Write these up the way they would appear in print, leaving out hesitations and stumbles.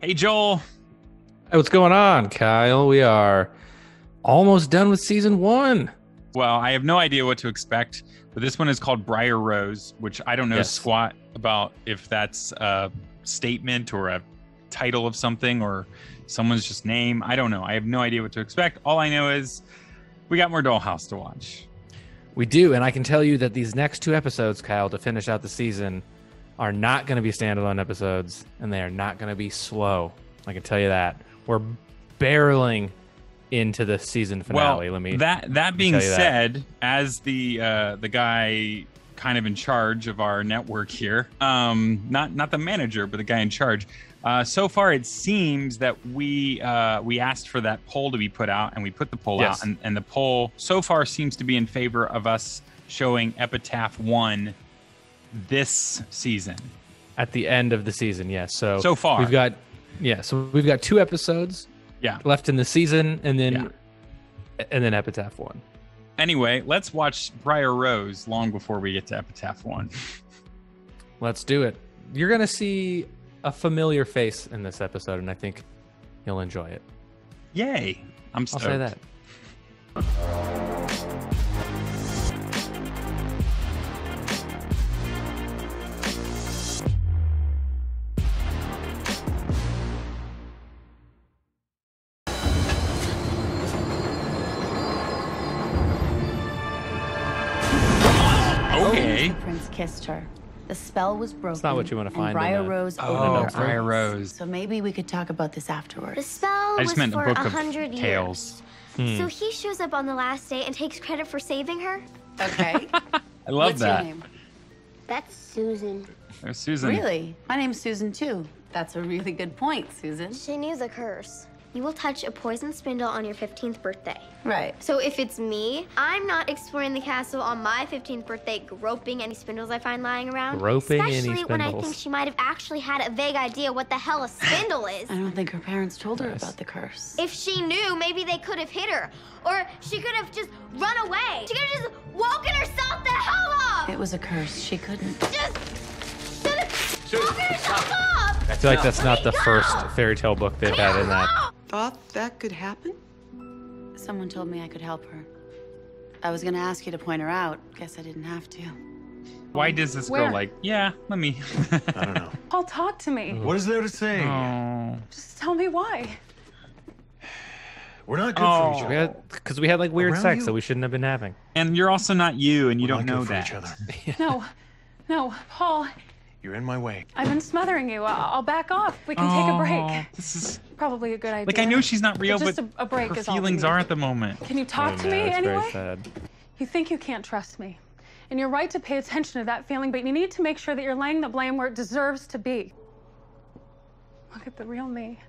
Hey, Joel. Hey, what's going on, Kyle? We are almost done with season 1. Well, I have no idea what to expect, but this one is called Briar Rose, which I don't know squat about if that's a statement or a title of something or someone's just name. I don't know. I have no idea what to expect. All I know is we got more Dollhouse to watch. We do, and I can tell you that these next 2 episodes, Kyle, to finish out the season, are not going to be standalone episodes, and they are not going to be slow. I can tell you that. We're barreling into the season finale. Well, that being said, as the guy kind of in charge of our network here, not the manager, but the guy in charge. So far, it seems that we asked for that poll to be put out, and we put the poll out, and the poll so far seems to be in favor of us showing Epitaph 1 this season. At the end of the season, yes. So far, we've got 2 episodes. Left in the season, and then Epitaph 1. Anyway, let's watch Briar Rose long before we get to Epitaph 1. Let's do it. You're gonna see a familiar face in this episode, and I think you'll enjoy it. Yay! I'm stoked. I'll say that. Okay. The prince kissed her. The spell was broken. It's not what you want to find. Briar Rose Briar Rose. So maybe we could talk about this afterwards. The spell was for 100 years. So he shows up on the last day and takes credit for saving her? Okay. I love What's that. Your name? That's Susan. There's Susan. Really? My name's Susan, too. That's a really good point, Susan. She knew the curse. You will touch a poisoned spindle on your 15th birthday. Right. So if it's me, I'm not exploring the castle on my 15th birthday, groping any spindles I find lying around. Groping any spindles. Especially when I think she might have actually had a vague idea what the hell a spindle is. I don't think her parents told her about the curse. If she knew, maybe they could have hit her. Or she could have just run away. She could have just woken herself the hell up. It was a curse. She couldn't. Just woken herself up. I feel like that's not the first fairy tale book they've had in that. Thought that could happen? Someone told me I could help her. I was gonna ask you to point her out. Guess I didn't have to. Why does this girl like, let me... I don't know. Paul, talk to me. What is there to say? Oh. Just tell me why. We're not good for each other. Because we had like weird Around sex you. that we shouldn't have been having. And you're also not you, and you We're don't not know good for that. each other. No, Paul, You're in my way. I've been smothering you. I'll back off. We can take a break. This is Probably a good idea. like, I know she's not real, Just but a break her is all we feelings need. are at the moment. Can you talk to me It's anyway? very sad. You think you can't trust me. And you're right to pay attention to that feeling, but you need to make sure that you're laying the blame where it deserves to be. Look at the real me.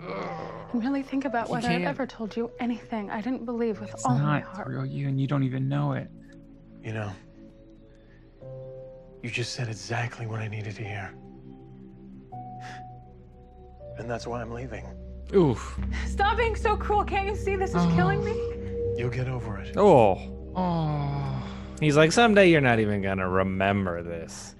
And really think about whether I've ever told you anything I didn't believe with all my Not heart. real you, and you don't even know it. You know, you just said exactly what I needed to hear. And that's why I'm leaving. Oof. Stop being so cruel. Can't you see this is killing me? You'll get over it. Oh. Oh. He's like, someday you're not even gonna remember this.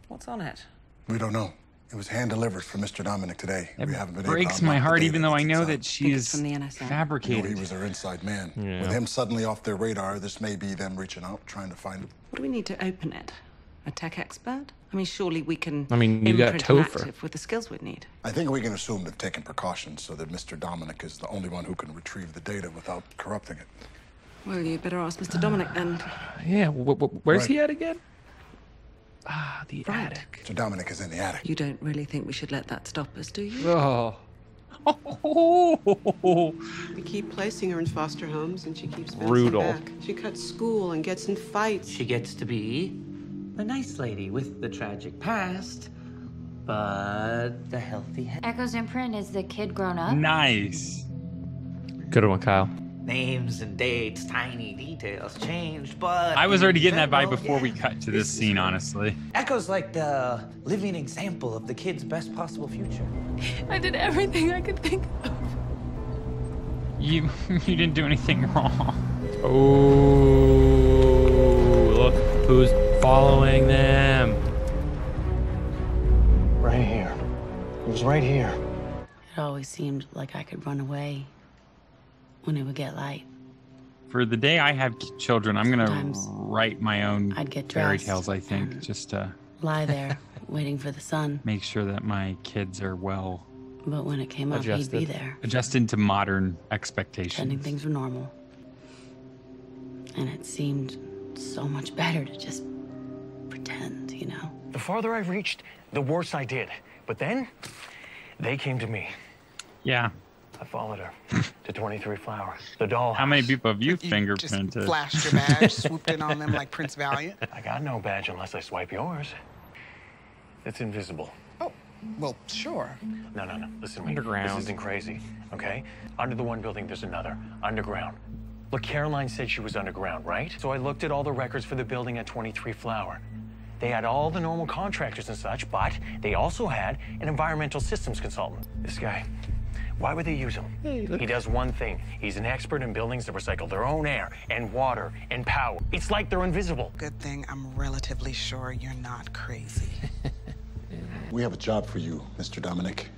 What's on it? We don't know. It was hand-delivered from Mr. Dominic today. It We haven't been able breaks to my unlock the heart, data even though I know inside. that she is from the NSA. You know, fabricated. he was their inside man. Yeah. With him suddenly off their radar, this may be them reaching out, trying to find him. What do we need to open it? A tech expert? I mean, surely we can. I mean, you got imprint Topher. Active with the skills we'd need. I think we can assume they've taken precautions so that Mr. Dominic is the only one who can retrieve the data without corrupting it. Well, you better ask Mr. Dominic then. Yeah, where's Right. he at again? Ah, the Right. attic. Mr. Dominic is in the attic. You don't really think we should let that stop us, do you? Oh. We keep placing her in foster homes, and she keeps bouncing Brutal. back. She cuts school and gets in fights. She gets to be the nice lady with the tragic past, but the healthy head. Echo's imprint is the kid grown up. Nice. Good one, Kyle. Names and dates, tiny details changed, but... I was already getting that vibe Well, before yeah, we cut to this is scene, her. honestly. Echo's like the living example of the kid's best possible future. I did everything I could think of. You didn't do anything wrong. Oh, look who's following them. Right here. It was right here. It always seemed like I could run away when it would get light. For the day I have children, I'm gonna write my own I'd get fairy dressed tales. I think just to lie there, waiting for the sun. make sure that my kids are well But when it came up, he'd be there, adjusted to modern expectations. pretending things were normal. And it seemed so much better to just pretend, you know? The farther I reached, the worse I did. But then, they came to me. Yeah. I followed her to 23 Flower, the Dollhouse. How many people have you Just fingerprinted? flashed your badge, swooped in on them like Prince Valiant. I got no badge unless I swipe yours. It's invisible. Oh, well, sure. No. Listen to me. Underground. This isn't crazy, okay? Under the one building, there's another. Underground. Look, Caroline said she was underground, right? So I looked at all the records for the building at 23 Flower. They had all the normal contractors and such, but they also had an environmental systems consultant. This guy, why would they use him? He does one thing. He's an expert in buildings that recycle their own air and water and power. It's like they're invisible. Good thing I'm relatively sure you're not crazy. We have a job for you, Mr. Dominic,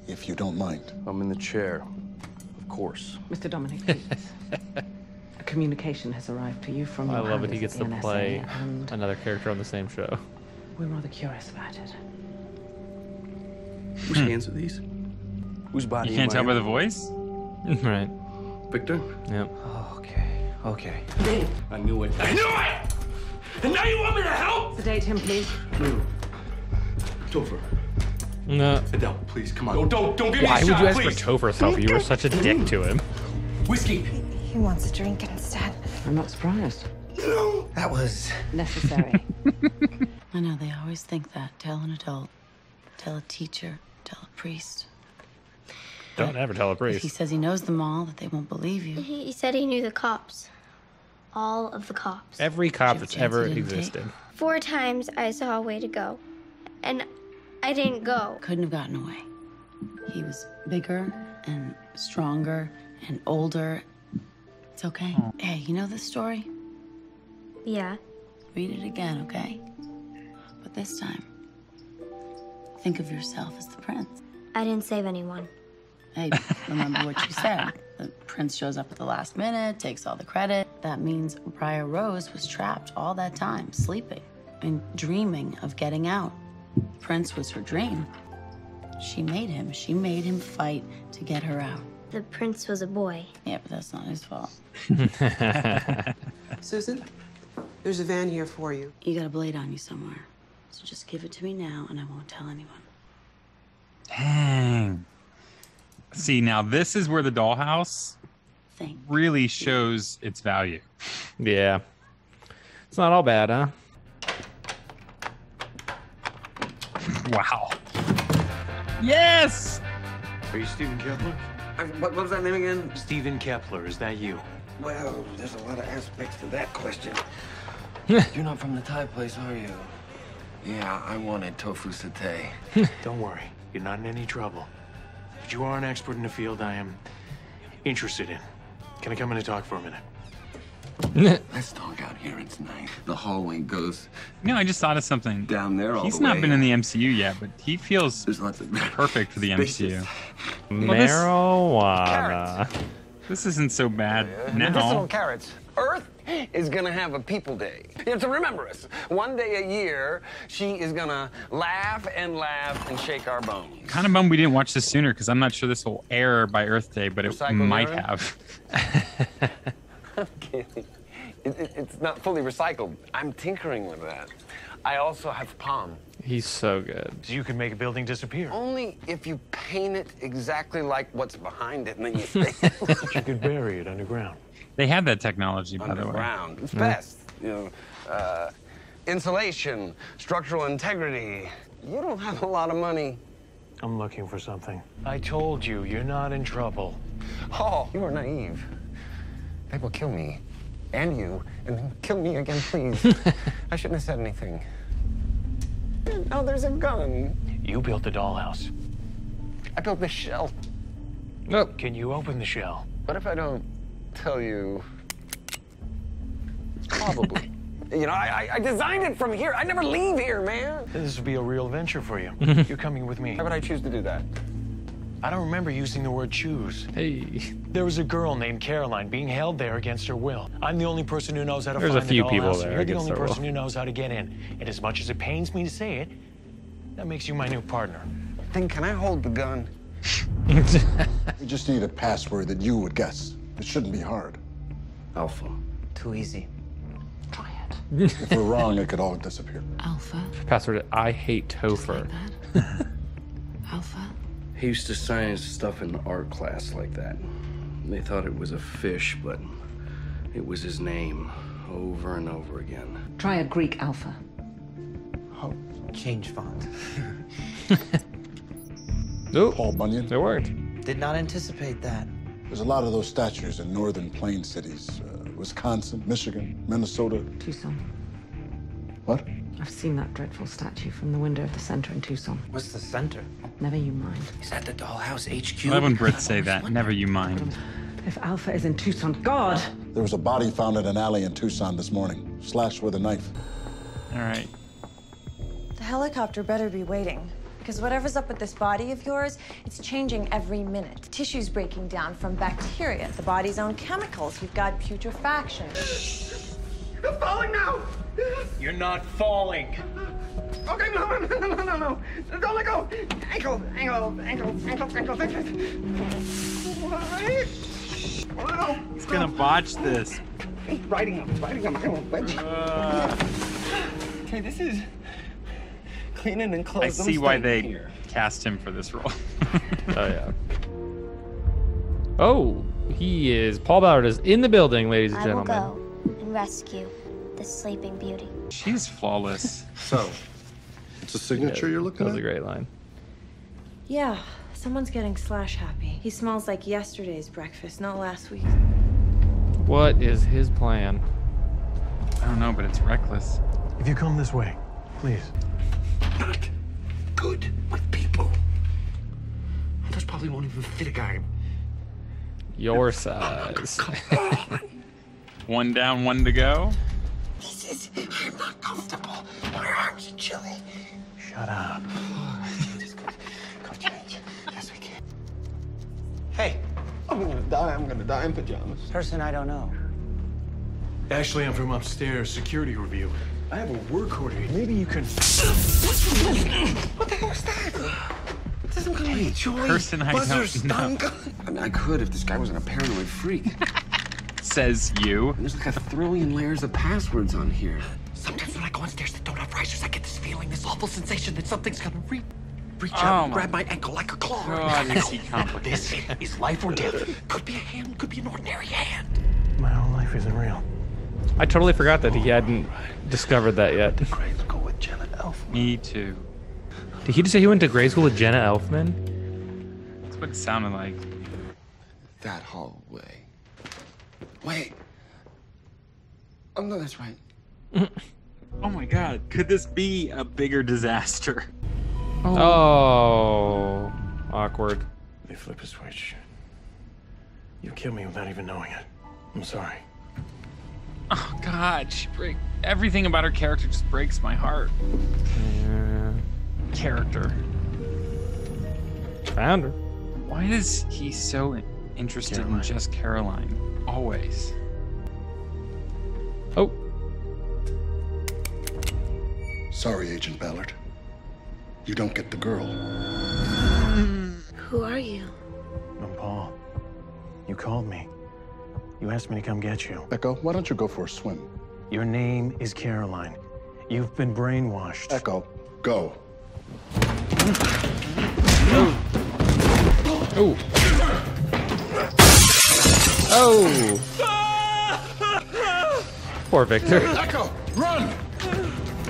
if you don't mind. I'm in the chair, of course. Mr. Dominic, please. A communication has arrived to you from I your love it. handlers He gets at to the NSA, play and another character on the same show. we're rather curious about it. Whose hands are these? Whose body? You can't am I tell by in? the voice? Right. Victor? Yep. Okay. I knew it. I knew it! And now you want me to help? Sedate him, please. No. Topher. No. Adele, please, come on. Don't give me a Why shot, would you ask please. for Topher's help? You were such a dick to him. Whiskey. He wants a drink instead. I'm not surprised. No. That was... Necessary. I know they always think that. Tell an adult, tell a teacher, tell a priest. Don't ever tell a If priest. he says he knows them all, that they won't believe you. He said he knew the cops. All of the cops. Every cop Did you that's have a ever chance you didn't existed. 4 times I saw a way to go. And I didn't go. Couldn't have gotten away. He was bigger and stronger and older. It's okay. Hey, you know this story? Yeah. Read it again, okay? But this time, think of yourself as the prince. I didn't save anyone. Hey, remember what you said. The prince shows up at the last minute, takes all the credit. That means Briar Rose was trapped all that time, sleeping and dreaming of getting out. Prince was her dream. She made him. She made him fight to get her out. The prince was a boy. Yeah, but that's not his fault. Susan, there's a van here for you. You got a blade on you somewhere. So just give it to me now and I won't tell anyone. Dang. See, now this is where the Dollhouse Thank really shows its value. Yeah. It's not all bad, huh? Wow. Yes! Are you Stephen Kepler? What was that name again? Stephen Kepler, is that you? Well, there's a lot of aspects to that question. You're not from the Thai place, are you? Yeah, I wanted tofu satay. Don't worry, you're not in any trouble. But you are an expert in the field I am interested in. Can I come in and talk for a minute? Let's talk out here. It's nice. The hallway goes. You know, I just thought of something. Down there all He's the not way. been in the MCU yet, but he feels There's lots of perfect for the MCU. Marijuana. This isn't so bad Medicinal now. carrots. Earth is gonna have a people day. You have to remember us. One day a year, she is gonna laugh and shake our bones. Kind of bummed we didn't watch this sooner because I'm not sure this will air by Earth Day, but it Recycled might urine? have. I'm kidding. It's not fully recycled. I'm tinkering with that. I also have palm. He's so good. So you can make a building disappear. Only if you paint it exactly like what's behind it, and then you stay You could bury it underground. They have that technology, by the way. underground. It's best. You know, insulation, structural integrity. You don't have a lot of money. I'm looking for something. I told you, you're not in trouble. Oh, you are naive. They will kill me, and you, and then kill me again, please. I shouldn't have said anything. Now there's a gun. You built the dollhouse. I built this shell. Nope. Can you open the shell? What if I don't tell you? Probably. You know, I designed it from here. I never leave here, man. This would be a real venture for you. You're coming with me. Why would I choose to do that? I don't remember using the word choose. Hey. There was a girl named Caroline being held there against her will. I'm the only person who knows how to There's find a few the people dollhouse. there You're the against only their person will. who knows how to get in. And as much as it pains me to say it, that makes you my new partner. Then can I hold the gun? We just need a password that you would guess. It shouldn't be hard. Alpha. Too easy. Try it. If we're wrong, it could all disappear. Alpha. Password, I hate Topher. Alpha. He used to sign his stuff in art class like that. They thought it was a fish, but it was his name over and over again. Try a Greek alpha. Oh, change font. Nope. Paul Bunyan. It worked. Did not anticipate that. There's a lot of those statues in northern plain cities. Wisconsin, Michigan, Minnesota. Tucson. What? I've seen that dreadful statue from the window of the center in Tucson. What's the center? Never you mind. Is that the Dollhouse HQ? I love when Brits say that. Never you mind. If Alpha is in Tucson, God! There was a body found in an alley in Tucson this morning, slashed with a knife. All right. The helicopter better be waiting. Because whatever's up with this body of yours, it's changing every minute. Tissue's breaking down from bacteria, the body's own chemicals. You've got putrefaction. I'm falling now. You're not falling. Okay, no. Don't let go. Ankle. He's gonna botch this. Riding on my own ledge. Okay, this is cleaning and closing. I see why they cast him for this role. Oh, yeah. Oh, he is. Paul Ballard is in the building, ladies and I will gentlemen. go and rescue the sleeping beauty. She's flawless. So, it's a signature you're looking That was at? a great line. Yeah, someone's getting Slash happy. He smells like yesterday's breakfast, not last week's. What is his plan? I don't know, but it's reckless. If you come this way, please. Not good with people. Others probably won't even fit a guy. Your size. One down, one to go. I'm not comfortable. My arms are chilly. Shut up. Go change. Yes, we can. Hey, I'm gonna die in pajamas. person I don't know. Actually, I'm from upstairs, security review. I have a work order. Maybe you can... What the hell is that? This is some kind of joy. Person I buzzer don't stun know. gun. I mean, I could if this guy wasn't a paranoid freak. Says you. And there's like 1 trillion layers of passwords on here. Sometimes when I go on stairs that don't have risers, I get this feeling, this awful sensation that something's gonna reach Oh out and my grab my ankle like a claw. God, is he complicated? This is life or death. Could be a hand, could be an ordinary hand. My whole life isn't real. I totally forgot that he hadn't discovered that yet. Grade school with Jenna Elfman. Me too. Did he just say he went to grade school with Jenna Elfman? That's what it sounded like. That hallway. Wait. Oh, no, that's right. Oh my God, could this be a bigger disaster? Oh, awkward. They flip a switch. You kill me without even knowing it. I'm sorry. Oh God, everything about her character just breaks my heart. Yeah. Character. Found her. Why is he so interested in just Caroline? Always. Oh. Sorry, Agent Ballard. You don't get the girl. Who are you? I'm Paul. You called me. You asked me to come get you. Echo, why don't you go for a swim? Your name is Caroline. You've been brainwashed. Echo, go. Oh. Oh. Poor Victor. Echo, run!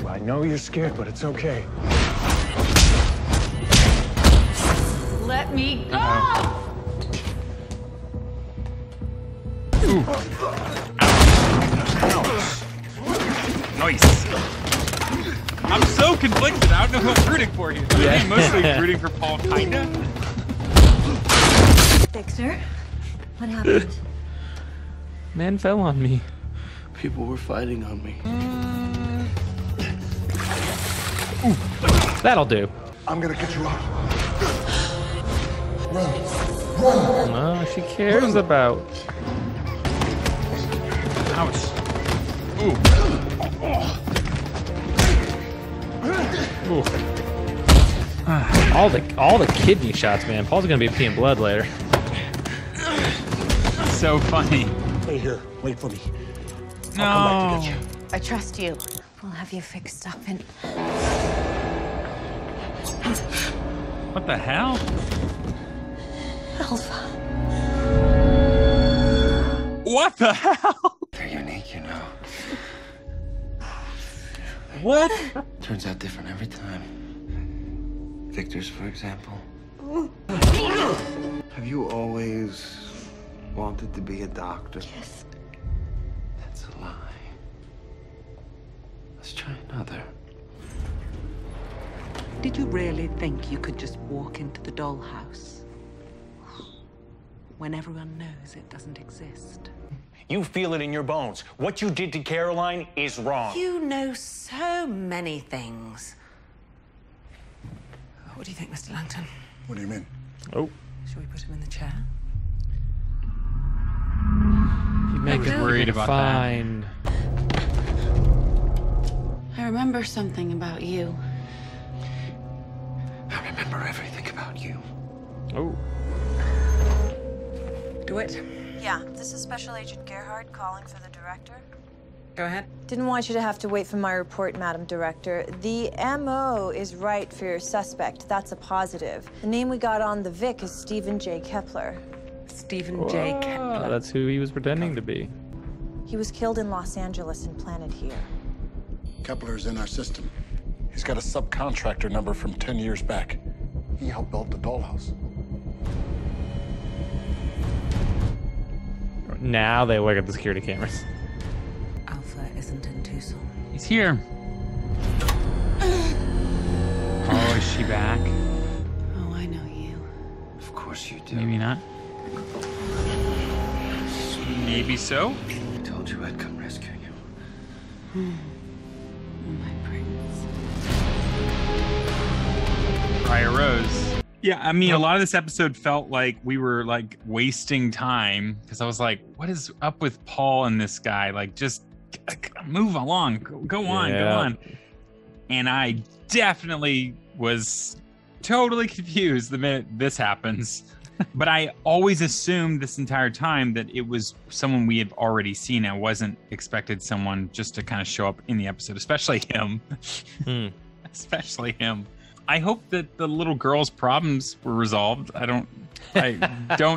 I know you're scared, but it's okay. Let me go! Ooh. Nice. I'm so conflicted. I don't know who I'm rooting for here. Yeah. I'm mostly rooting for Paul, kinda. Victor, what happened? Man fell on me. People were fighting on me. Ooh, that'll do. I'm gonna get you out. Run. No, she cares about. Ouch. Ooh. Ooh. All the kidney shots, man. Paul's gonna be peeing blood later. So funny. Stay here. Wait for me. No. I'll come back to get you. I trust you. We'll have you fixed up and... What the hell? Alpha. What the hell? They're unique, you know. What? Turns out different every time. Victor's, for example. Have you always wanted to be a doctor? Yes. That's a lie. Let's try another. Did you really think you could just walk into the dollhouse when everyone knows it doesn't exist? You feel it in your bones. What you did to Caroline is wrong. You know so many things. What do you think, Mr. Langton? What do you mean? Oh. Shall we put him in the chair? You make it worried about fine. I remember something about you. I remember everything about you. Oh. Do it. Yeah, this is Special Agent Gerhardt calling for the director. Go ahead. Didn't want you to have to wait for my report, Madam Director. The MO is right for your suspect. That's a positive. The name we got on the Vic is Stephen J. Kepler. Stephen J. Kepler. That's who he was pretending to be. He was killed in Los Angeles and planted here. Kepler's in our system. He's got a subcontractor number from 10 years back. He helped build the dollhouse. Now they look at the security cameras. Alpha isn't in Tucson. He's here. Oh, is she back? Oh, I know you. Of course you do. Maybe not. Maybe so. I told you I'd come rescue you. My prince. Briar Rose. Yeah, I mean, a lot of this episode felt like we were like wasting time because I was like, what is up with Paul and this guy? Like, just move along. Go on, go on. And I definitely was totally confused the minute this happens. But I always assumed this entire time that it was someone we had already seen. I wasn't expected someone just to kind of show up in the episode, especially him. Especially him. I hope that the little girl's problems were resolved. I don't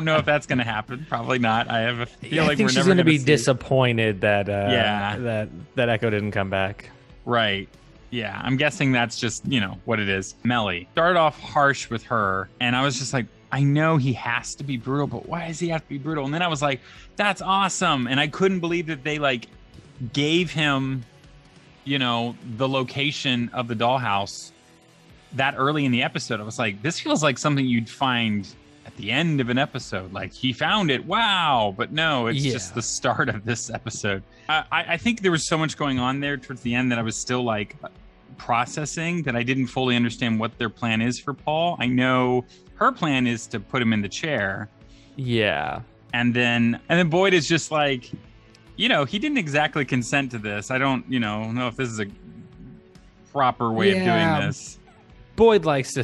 know if that's going to happen. Probably not. I have a feeling I think she's going to be disappointed that that Echo didn't come back. Right. Yeah. I'm guessing that's just, what it is. Melly started off harsh with her, and I was just like, I know he has to be brutal, but why does he have to be brutal? And then I was like, that's awesome. And I couldn't believe that they gave him, the location of the dollhouse that early in the episode. I was like, this feels like something you'd find at the end of an episode. Like, he found it. Wow. But no, it's just the start of this episode. I think there was so much going on there towards the end that I was still processing, that I didn't fully understand what their plan is for Paul. I know her plan is to put him in the chair. Yeah. And then Boyd is just like, he didn't exactly consent to this. I don't, know if this is a proper way of doing this. Boyd likes to,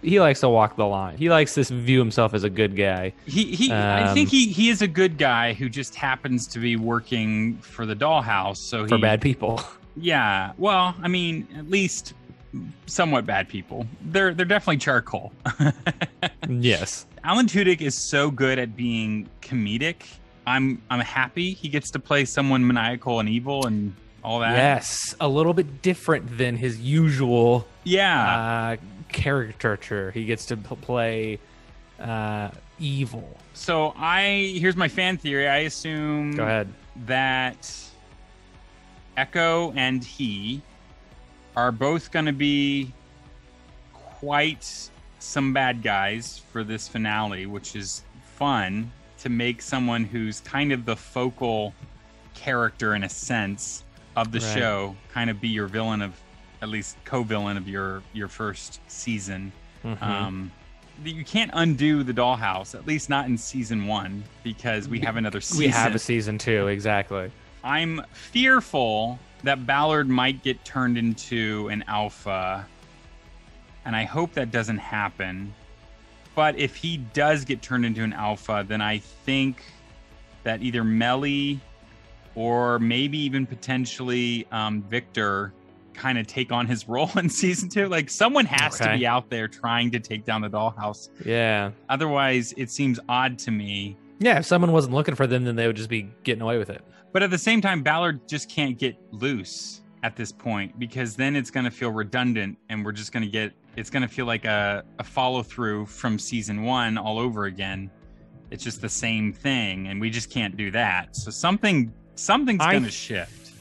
he likes to walk the line. He likes to view himself as a good guy. I think he is a good guy who just happens to be working for the dollhouse. So for bad people. Yeah. Well, I mean, at least somewhat bad people. They're definitely charcoal. Yes. Alan Tudyk is so good at being comedic. I'm happy he gets to play someone maniacal and evil and all that. Yes, a little bit different than his usual caricature. He gets to play evil. So here's my fan theory. I assume Go ahead. that Echo and he are both going to be quite some bad guys for this finale, which is fun to make someone who's kind of the focal character in a sense of the show kind of be your villain of at least co-villain of your first season. Mhm. You can't undo the Dollhouse, at least not in season 1, because we have another season. We have a season 2, exactly. I'm fearful that Ballard might get turned into an alpha, and I hope that doesn't happen. But if he does get turned into an alpha, then I think that either Melly or maybe even potentially Victor kind of take on his role in season 2. Like, someone has to be out there trying to take down the Dollhouse. Yeah. Otherwise, it seems odd to me. Yeah, if someone wasn't looking for them, then they would just be getting away with it. But at the same time, Ballard just can't get loose at this point, because then it's going to feel redundant, and we're just going to get, it's going to feel like a follow through from season 1 all over again. It's just the same thing, and we just can't do that. So something's going to shift.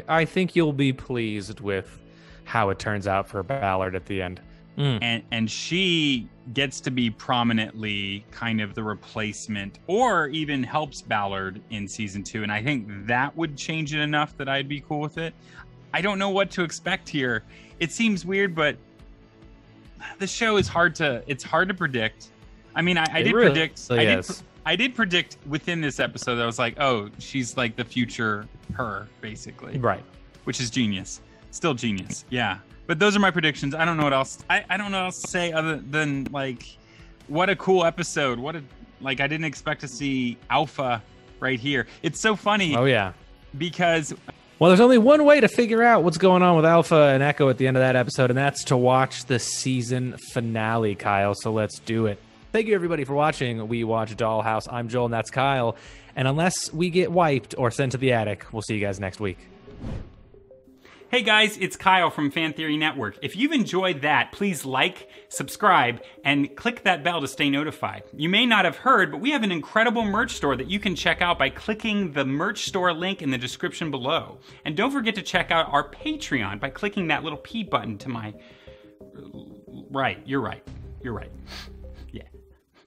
I think you'll be pleased with how it turns out for Ballard at the end. And she gets to be prominently kind of the replacement, or even helps Ballard in season 2, and I think that would change it enough that I'd be cool with it. I don't know what to expect here. It seems weird, but the show is hard to predict. I mean, I did predict within this episode that I was like, oh, she's like the future her, basically. Right. Which is genius. Still genius. Yeah. But those are my predictions. I don't know what else. I don't know what else to say other than, like, what a cool episode. I didn't expect to see Alpha right here. It's so funny. Oh, yeah. Because... Well, there's only one way to figure out what's going on with Alpha and Echo at the end of that episode, and that's to watch the season finale, Kyle. So let's do it. Thank you, everybody, for watching We Watch Dollhouse. I'm Joel, and that's Kyle. And unless we get wiped or sent to the attic, we'll see you guys next week. Hey guys, it's Kyle from Fan Theory Network. If you've enjoyed that, please like, subscribe, and click that bell to stay notified. You may not have heard, but we have an incredible merch store that you can check out by clicking the merch store link in the description below. And don't forget to check out our Patreon by clicking that little P button to my right. You're right.